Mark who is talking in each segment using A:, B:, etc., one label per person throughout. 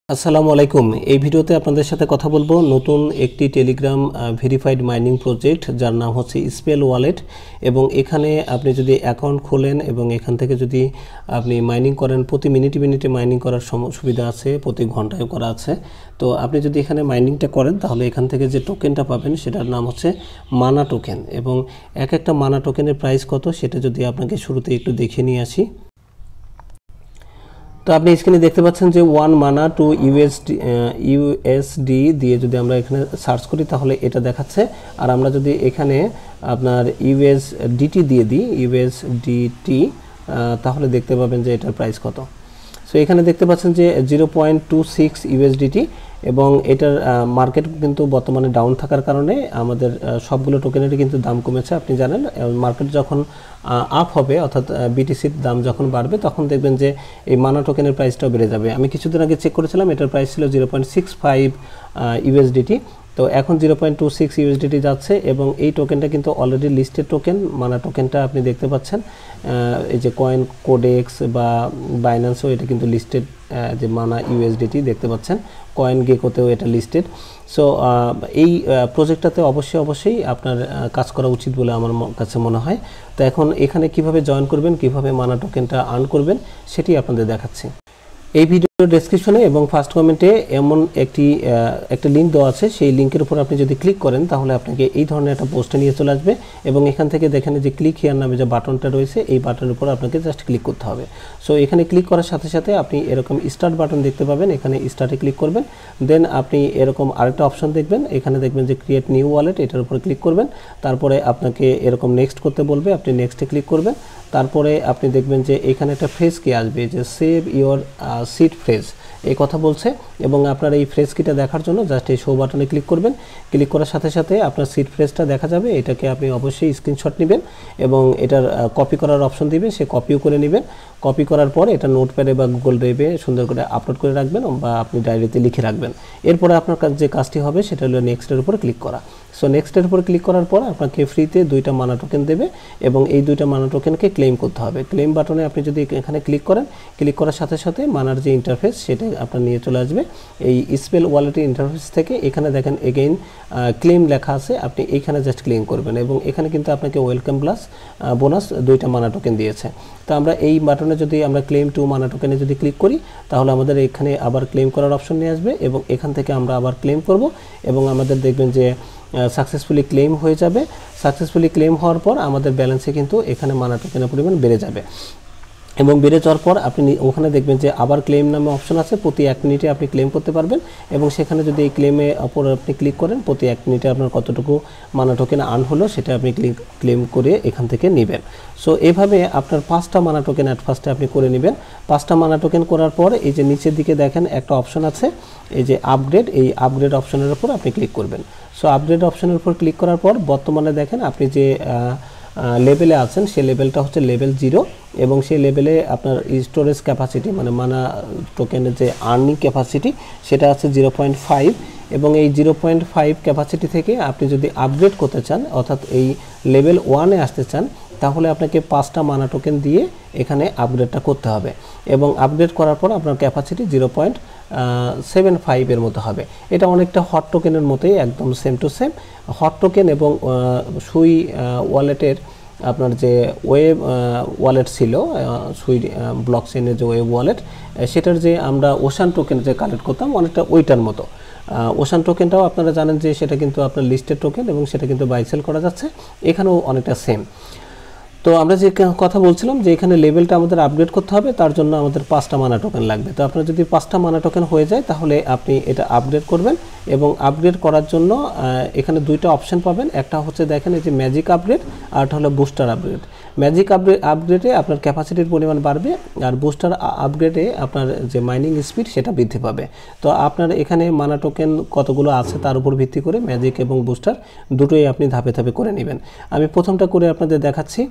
A: আসসালামু আলাইকুম। এই ভিডিওতে আপনাদের সাথে কথা বলবো নতুন একটি টেলিগ্রাম ভেরিফাইড মাইনিং প্রজেক্ট যার নাম হচ্ছে স্পেল ওয়ালেট। এবং এখানে আপনি যদি অ্যাকাউন্ট খোলেন এবং এখান থেকে যদি আপনি মাইনিং করেন, প্রতি মিনিটে মিনিটে মাইনিং করার সুবিধা আছে, প্রতি ঘন্টায় করা আছে। তো আপনি যদি এখানে মাইনিংটা করেন তাহলে এখান থেকে যে টোকেনটা পাবেন সেটার নাম হচ্ছে মানা টোকেন। এবং এক একটা মানা টোকেনের প্রাইস কত সেটা যদি আপনাকে শুরুতে একটু দেখে নিয়ে আসি। তো আপনি স্ক্রিনে দেখতে পাচ্ছেন যে 1 মানা টু ইউএসডি দিয়ে যদি আমরা এখানে সার্চ করি তাহলে এটা দেখাচ্ছে। আর আমরা যদি এখানে আপনার ইউএসডিটি দিয়ে দিই ইউএসডিটি, তাহলে দেখতে পাবেন যে এটার প্রাইস কত। সো এখানে দেখতে পাচ্ছেন যে 0.26 ইউএসডিটি এবং এটার মার্কেট কিন্তু বর্তমানে ডাউন থাকার কারণে আমাদের সবগুলো টোকেনেরই কিন্তু দাম কমেছে। আপনি জানেন মার্কেট যখন আপ হবে অর্থাৎ বিটিসির দাম যখন বাড়বে তখন দেখবেন যে এই মানা টোকেনের প্রাইসটাও বেড়ে যাবে। আমি কিছুদিন আগে চেক করেছিলাম, এটার প্রাইস ছিল 0.65 ইউএসডিটি, তো এখন 0.26 ইউএসডিটি যাচ্ছে। এবং এই টোকেনটা কিন্তু অলরেডি লিস্টেড টোকেন। মানা টোকেনটা আপনি দেখতে পাচ্ছেন এই যে কয়েন কোডেক্স বা বাইন্যান্সও এটা কিন্তু লিস্টেড, যে মানা ইউএসডিটি দেখতে পাচ্ছেন, কয়েন গেকোতেও এটা লিস্টেড। সো এই প্রজেক্টটাতে অবশ্যই আপনার কাজ করা উচিত বলে আমার কাছে মনে হয়। তো এখন এখানে কিভাবে জয়েন করবেন, কিভাবে মানা টোকেনটা আর্ন করবেন সেটি আপনাদের দেখাচ্ছি। এই ভিডিও ডেসক্রিপশনে এবং ফার্স্ট কমেন্টে এমন একটা লিঙ্ক দেওয়া আছে। সেই লিঙ্কের উপর আপনি যদি ক্লিক করেন তাহলে আপনাকে এই ধরনের একটা পোস্টে নিয়ে চলে আসবে এবং এখান থেকে দেখেন যে ক্লিক হিয়ার নামে যে বাটনটা রয়েছে এই বাটনের উপর আপনাকে জাস্ট ক্লিক করতে হবে। সো এখানে ক্লিক করার সাথে সাথে আপনি এরকম স্টার্ট বাটন দেখতে পাবেন, এখানে স্টার্টে ক্লিক করবেন। দেন আপনি এরকম আরেকটা অপশন দেখবেন, এখানে দেখবেন যে ক্রিয়েট নিউ ওয়ালেট, এটার উপর ক্লিক করবেন। তারপরে আপনাকে এরকম নেক্সট করতে বলবে, আপনি নেক্সটে ক্লিক করবেন। তারপরে আপনি দেখবেন যে এখানে একটা ফ্রেজ কি আসবে যে সেভ ইওর সিড ফ্রেজ, এই কথা বলছে। এবং আপনার এই ফ্রেজ কিটা দেখার জন্য জাস্ট এই শো বাটনে ক্লিক করবেন। ক্লিক করার সাথে সাথে আপনার সিড ফ্রেজটা দেখা যাবে। এটাকে আপনি অবশ্যই স্ক্রিনশট নেবেন এবং এটার কপি করার অপশন দিবে, সে কপিও করে নেবেন। কপি করার পর এটা নোটপ্যাডে বা গুগল ড্রাইভে সুন্দর করে আপলোড করে রাখবেন বা আপনি ডায়েরিতে লিখে রাখবেন। এরপরে আপনার যে কাজটি হবে সেটা হলো নেক্সটের উপর ক্লিক করা। সো নেক্সটের উপর ক্লিক করার পর আপনাকে ফ্রিতে 2টা মানা টোকেন দেবে এবং এই 2টা মানা টোকেনকে ক্লেম করতে হবে। ক্লেম বাটনে আপনি যদি এখানে ক্লিক করেন, ক্লিক করার সাথে সাথে মানার যে ইন্টারফেস সেটা আপনার নিয়ে চলে আসবে এই স্পেল ওয়ালেটের ইন্টারফেস থেকে। এখানে দেখেন এগেইন ক্লেম লেখা আছে, আপনি এইখানে জাস্ট ক্লেম করবেন এবং এখানে কিন্তু আপনাকে ওয়েলকাম প্লাস বোনাস 2টা মানা টোকেন দিয়েছে। তো আমরা এই বাটনে যদি আমরা ক্লেম টু মানা টোকেনে যদি ক্লিক করি তাহলে আমাদের এখানে আবার ক্লেম করার অপশন নিয়ে আসবে এবং এখান থেকে আমরা আবার ক্লেম করব এবং আমাদের দেখবেন যে সাকসেসফুলি ক্লেম হয়ে যাবে। সাকসেসফুলি ক্লেম হওয়ার পর আমাদের ব্যালেন্সে কিন্তু এখানে মানা টোকেনের পরিমাণ বেড়ে যাবে এবং বেড়ে যাওয়ার পর আপনি ওখানে দেখবেন যে আবার ক্লেম নামে অপশন আছে, প্রতি 1 মিনিটে আপনি ক্লেম করতে পারবেন এবং সেখানে যদি এই ক্লেমে ওপর আপনি ক্লিক করেন প্রতি 1 মিনিটে আপনার কতটুকু মানা টোকেন আর্ন হলো সেটা আপনি ক্লেম করে এখান থেকে নেবেন। সো এভাবে আপনার 5টা মানা টোকেন অ্যাট ফার্স্টে আপনি করে নেবেন। 5টা মানা টোকেন করার পর এই যে নিচের দিকে দেখেন একটা অপশন আছে এই যে আপগ্রেড, এই আপগ্রেড অপশনের উপর আপনি ক্লিক করবেন। সো আপগ্রেড অপশনের উপর ক্লিক করার পর বর্তমানে দেখেন আপনি যে লেভেলে আছেন সেই লেভেলটা হচ্ছে লেভেল 0 এবং সেই লেভেলে আপনার স্টোরেজ ক্যাপাসিটি মানে মানা টোকেনের যে আর্নিং ক্যাপাসিটি সেটা আছে 0.5 এবং এই 0.5 ক্যাপাসিটি থেকে আপনি যদি আপগ্রেড করতে চান অর্থাৎ এই লেভেল 1-এ আসতে চান তাহলে আপনাকে 5টা মানা টোকেন দিয়ে এখানে আপগ্রেডটা করতে হবে এবং আপগ্রেড করার পর আপনার ক্যাপাসিটি 0.75 এর মতো হবে। এটা অনেকটা হট টোকেনের মতোই, একদম same to same. Hot token এবং সুই ওয়ালেটের আপনার যে ওয়েব ওয়ালেট ছিল, সুই ব্লকচেনের যে ওয়েব ওয়ালেট, সেটার যে আমরা ওশান টোকেন যে কালেক্ট করতাম অনেকটা ওইটার মতো। ওশান টোকেনটাও আপনারা জানেন যে সেটা কিন্তু আপনার লিস্টেড টোকেন এবং সেটা কিন্তু বাই সেল করা যাচ্ছে, এখানেও অনেকটা সেম। তো আমরা যে কথা বলছিলাম যে এখানে লেভেলটা আমাদের আপগ্রেড করতে হবে, তার জন্য আমাদের 5টা মানা টোকেন লাগবে। তো আপনার যদি 5টা মানা টোকেন হয়ে যায় তাহলে আপনি এটা আপগ্রেড করবেন এবং আপগ্রেড করার জন্য এখানে 2টা অপশন পাবেন। একটা হচ্ছে দেখেন এই যে ম্যাজিক আপগ্রেড আর একটা হলো বুস্টার আপগ্রেড। ম্যাজিক আপগ্রেডে আপনার ক্যাপাসিটির পরিমাণ বাড়বে আর বুস্টার আপগ্রেডে আপনার যে মাইনিং স্পিড সেটা বৃদ্ধি পাবে। তো আপনার এখানে মানা টোকেন কতগুলো আছে তার উপর ভিত্তি করে ম্যাজিক এবং বুস্টার দুটোই আপনি ধাপে ধাপে করে নেবেন। আমি প্রথমটা করে আপনাদের দেখাচ্ছি।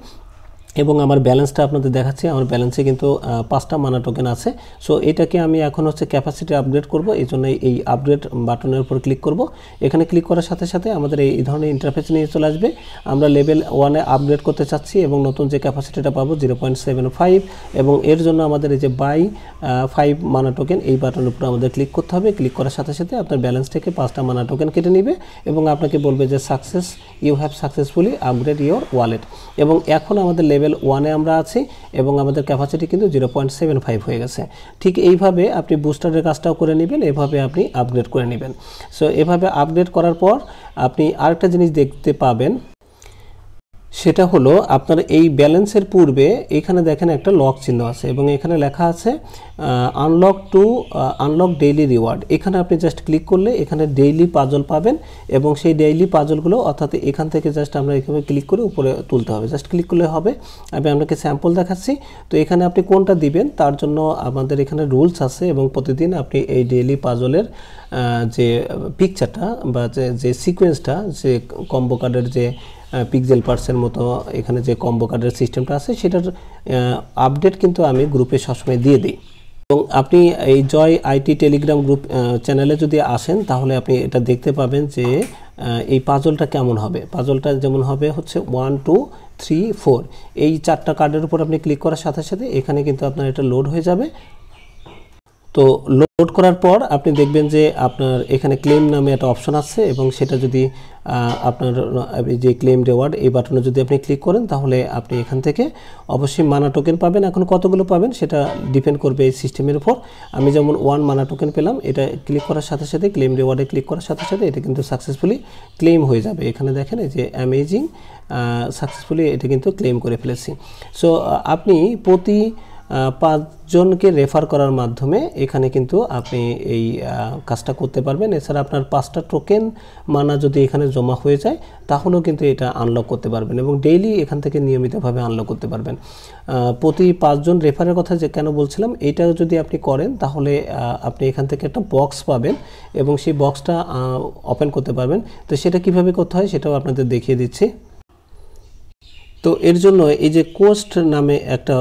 A: এবং আমার ব্যালেন্সটা আপনাদের দেখাচ্ছি। আমার ব্যালেন্সে কিন্তু 5টা মানা টোকেন আছে। সো এটাকে আমি এখন হচ্ছে ক্যাপাসিটি আপগ্রেড করব, এই জন্য এই আপগ্রেড বাটনের উপর ক্লিক করব। এখানে ক্লিক করার সাথে সাথে আমাদের এই ধরনের ইন্টারফেস নিয়ে চলে আসবে। আমরা লেভেল 1-এ আপগ্রেড করতে চাচ্ছি এবং নতুন যে ক্যাপাসিটিটা পাবো 0.75, এবং এর জন্য আমাদের এই যে বাই 5 মানা টোকেন এই বাটনের উপর আমাদের ক্লিক করতে হবে। ক্লিক করার সাথে সাথে আপনার ব্যালেন্স থেকে 5টা মানা টোকেন কেটে নেবে এবং আপনাকে বলবে যে success, you have successfully upgrade your wallet. এবং এখন আমাদের লেভেল 1-এ আমরা আছি এবং আমাদের ক্যাপাসিটি কিন্তু 0.75 হয়ে গেছে। ঠিক এইভাবে আপনি বুস্টারের কাজটাও করে নেবেন, এভাবে আপনি আপগ্রেড করে নেবেন। সো এভাবে আপগ্রেড করার পর আপনি আরেকটা জিনিস দেখতে পাবেন, সেটা হলো আপনার এই ব্যালেন্সের পূর্বে এখানে দেখেন একটা লক চিহ্ন আছে এবং এখানে লেখা আছে আনলক ডেইলি রিওয়ার্ড। এখানে আপনি জাস্ট ক্লিক করলে এখানে ডেইলি পাজল পাবেন এবং সেই ডেইলি পাজলগুলো অর্থাৎ এখান থেকে জাস্ট আমরা এখানে ক্লিক করে উপরে তুলতে হবে, জাস্ট ক্লিক করলে হবে। আমি আপনাকে স্যাম্পল দেখাচ্ছি। তো এখানে আপনি কোনটা দিবেন তার জন্য আমাদের এখানে রুলস আছে এবং প্রতিদিন আপনি এই ডেইলি পাজলের যে পিকচারটা বা যে সিকোয়েন্সটা, যে কম্বো কার্ডের যে পিক্সেল পার্সের মতো এখানে যে কম্বো কার্ডের সিস্টেমটা আছে সেটার আপডেট কিন্তু আমি গ্রুপে সবসময় দিয়ে দিই। এবং আপনি এই জয় আইটি টেলিগ্রাম গ্রুপ চ্যানেলে যদি আসেন তাহলে আপনি এটা দেখতে পাবেন যে এই পাজলটা কেমন হবে। পাজলটা যেমন হবে হচ্ছে 1 2 3 4, এই 4টা কার্ডের উপর আপনি ক্লিক করার সাথে সাথে এখানে কিন্তু আপনার এটা লোড হয়ে যাবে। তো লোড করার পর আপনি দেখবেন যে আপনার এখানে ক্লেম নামে একটা অপশন আছে এবং সেটা যদি আপনার যে ক্লেম রিওয়ার্ড এই বাটনে যদি আপনি ক্লিক করেন তাহলে আপনি এখান থেকে অবশ্যই মানা টোকেন পাবেন। এখন কতগুলো পাবেন সেটা ডিপেন্ড করবে এই সিস্টেমের উপর। আমি যেমন 1 মানা টোকেন পেলাম, এটা ক্লিক করার সাথে সাথে ক্লেম রিওয়ার্ডে ক্লিক করার সাথে সাথে এটা কিন্তু সাকসেসফুলি ক্লেম হয়ে যাবে। এখানে দেখেন এই যে অ্যামেজিং সাকসেসফুলি এটা কিন্তু ক্লেম করে ফেলেছি। সো আপনি প্রতি 5 জনকে রেফার করার মাধ্যমে এখানে কিন্তু আপনি এই কাজটা করতে পারবেন। এছাড়া আপনার 5টা টোকেন মানা যদি এখানে জমা হয়ে যায় তাহলেও কিন্তু এটা আনলক করতে পারবেন এবং ডেইলি এখান থেকে নিয়মিতভাবে আনলক করতে পারবেন। প্রতি 5 জন রেফারের কথা যে কেন বলছিলাম, এইটা যদি আপনি করেন তাহলে আপনি এখান থেকে একটা বক্স পাবেন এবং সেই বক্সটা ওপেন করতে পারবেন। তো সেটা কিভাবে করতে হয় সেটাও আপনাদের দেখিয়ে দিচ্ছি। তো এর জন্য এই যে কোয়েস্ট নামে একটা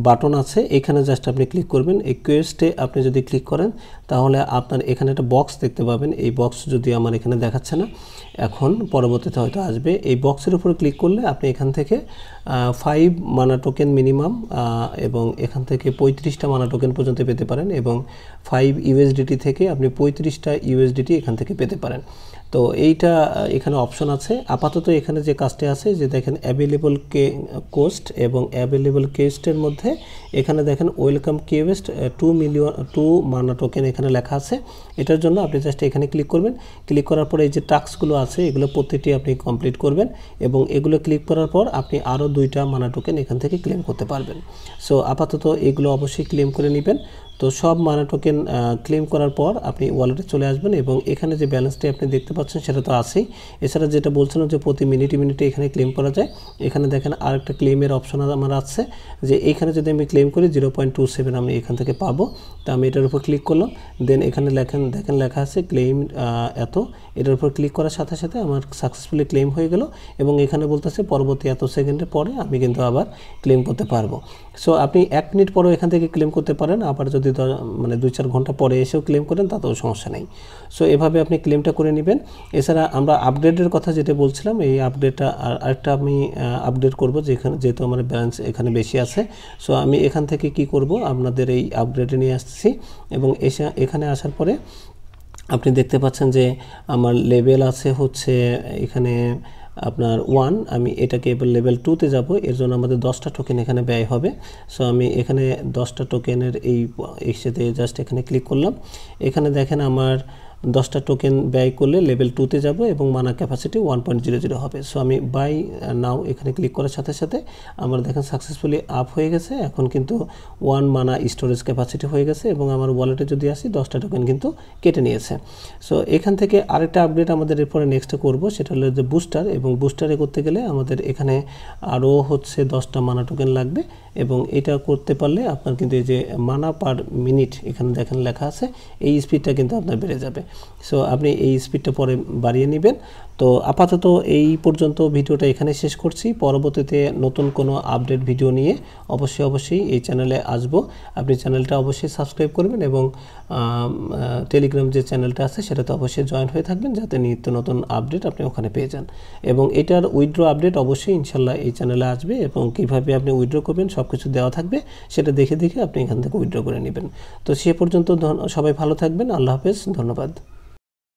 A: বাটন আছে, এখানে জাস্ট আপনি ক্লিক করবেন। এই কোয়েস্টে আপনি যদি ক্লিক করেন তাহলে আপনার এখানে একটা বক্স দেখতে পাবেন। এই বক্স যদি আমার এখানে দেখাচ্ছে না, এখন পরবর্তীতে হয়তো আসবে। এই বক্সের উপরে ক্লিক করলে আপনি এখান থেকে 5 মানা টোকেন মিনিমাম এবং এখান থেকে 35টা মানা টোকেন পর্যন্ত পেতে পারেন এবং 5 ইউএসডিটি থেকে আপনি 35টা ইউএসডিটি এখান থেকে পেতে পারেন। তো এইটা এখানে অপশন আছে। আপাতত এখানে যে কাজটা আছে যে দেখেন অ্যাভেলেবল কোস্ট এবং অ্যাভেলেবল কোস্টের মধ্যে এখানে দেখেন ওয়েলকাম কিউএস্ট 2 মানা টোকেন এখানে লেখা আছে। এটার জন্য আপনি জাস্ট এখানে ক্লিক করবেন। ক্লিক করার পরে এই যে টাস্কগুলো আছে এগুলো প্রত্যেকটি আপনি কমপ্লিট করবেন এবং এগুলো ক্লিক করার পর আপনি আরও 2টা মানা টোকেন এখান থেকে ক্লেম করতে পারবেন। সো আপাতত এগুলো অবশ্যই ক্লেম করে নেবেন। তো সব মানা টোকেন ক্লেম করার পর আপনি ওয়ালেটে চলে আসবেন এবং এখানে যে ব্যালেন্সটি আপনি দেখতে পাচ্ছেন সেটা তো আছেই। এছাড়া যেটা বলছিলাম যে প্রতি মিনিটে মিনিটে এখানে ক্লেম করা যায়, এখানে দেখেন আরেকটা ক্লেমের অপশন আমার আছে যে এখানে যদি আমি ক্লেম করি 0.27 আমি এখান থেকে পাবো। তো আমি এটার উপর ক্লিক করলাম, দেন এখানে দেখেন লেখা আছে ক্লেম এত। এটার উপর ক্লিক করার সাথে সাথে আমার সাকসেসফুলি ক্লেম হয়ে গেল এবং এখানে বলতেছে পরবর্তী এত সেকেন্ডের পরে আমি কিন্তু আবার ক্লেম করতে পারবো। সো আপনি 1 মিনিট পরেও এখান থেকে ক্লেম করতে পারেন, আবার যদি মানে 2-4 ঘন্টা পরে এসেও ক্লেম করেন তাতেও সমস্যা নেই। সো এভাবে আপনি ক্লেমটা করে নেবেন। এছাড়া আমরা আপডেটের কথা যেটা বলছিলাম, এই আপডেটটা আরেকটা আমি আপডেট করব যেহেতু আমার ব্যালেন্স এখানে বেশি আছে। সো আমি এখান থেকে কি করব, আপনাদের এই আপডেটে নিয়ে আসছি এবং এখানে আসার পরে আপনি দেখতে পাচ্ছেন যে আমার লেভেল আছে হচ্ছে এখানে আপনার 1, আমি এটাকে এবার লেভেল 2-তে যাব। এর জন্য আমাদের 10টা টোকেন এখানে ব্যয় হবে। সো আমি এখানে 10টা টোকেনের এই সাথে জাস্ট এখানে ক্লিক করলাম। এখানে দেখেন আমার 10টা টোকেন ব্যয় করলে লেভেল 2-তে যাব এবং মানা ক্যাপাসিটি 1.00 হবে। সো আমি বাই নাও এখানে ক্লিক করার সাথে সাথে আমার দেখেন সাকসেসফুলি আপ হয়ে গেছে। এখন কিন্তু 1 মানা স্টোরেজ ক্যাপাসিটি হয়ে গেছে এবং আমার ওয়ালেটে যদি আসি 10টা টোকেন কিন্তু কেটে নিয়েছে। সো এখান থেকে আরেকটা আপডেট আমাদের এরপরে নেক্সটে করব, সেটা হলো যে বুস্টার। এবং বুস্টারে করতে গেলে আমাদের এখানে আরও হচ্ছে 10টা মানা টোকেন লাগবে এবং এটা করতে পারলে আপনার কিন্তু এই যে মানা পার মিনিট এখানে দেখেন লেখা আছে, এই স্পিডটা কিন্তু আপনার বেড়ে যাবে। সো আপনি এই স্পিডটা পরে বাড়িয়ে নেবেন। তো আপাতত এই পর্যন্ত ভিডিওটা এখানে শেষ করছি। পরবর্তীতে নতুন কোনো আপডেট ভিডিও নিয়ে অবশ্যই এই চ্যানেলে আসবো। আপনি চ্যানেলটা অবশ্যই সাবস্ক্রাইব করবেন এবং টেলিগ্রাম যে চ্যানেলটা আছে সেটাতে অবশ্যই জয়েন হয়ে থাকবেন, যাতে নিত্য নতুন আপডেট আপনি ওখানে পেয়ে যান। এবং এটার উইথড্র আপডেট অবশ্যই ইনশাল্লাহ এই চ্যানেলে আসবে, এবং কীভাবে আপনি উইথড্র করবেন সব কিছু দেওয়া থাকবে, সেটা দেখে আপনি এখান থেকে উইথড্র করে নেবেন। তো সে পর্যন্ত সবাই ভালো থাকবেন। আল্লাহ হাফেজ, ধন্যবাদ।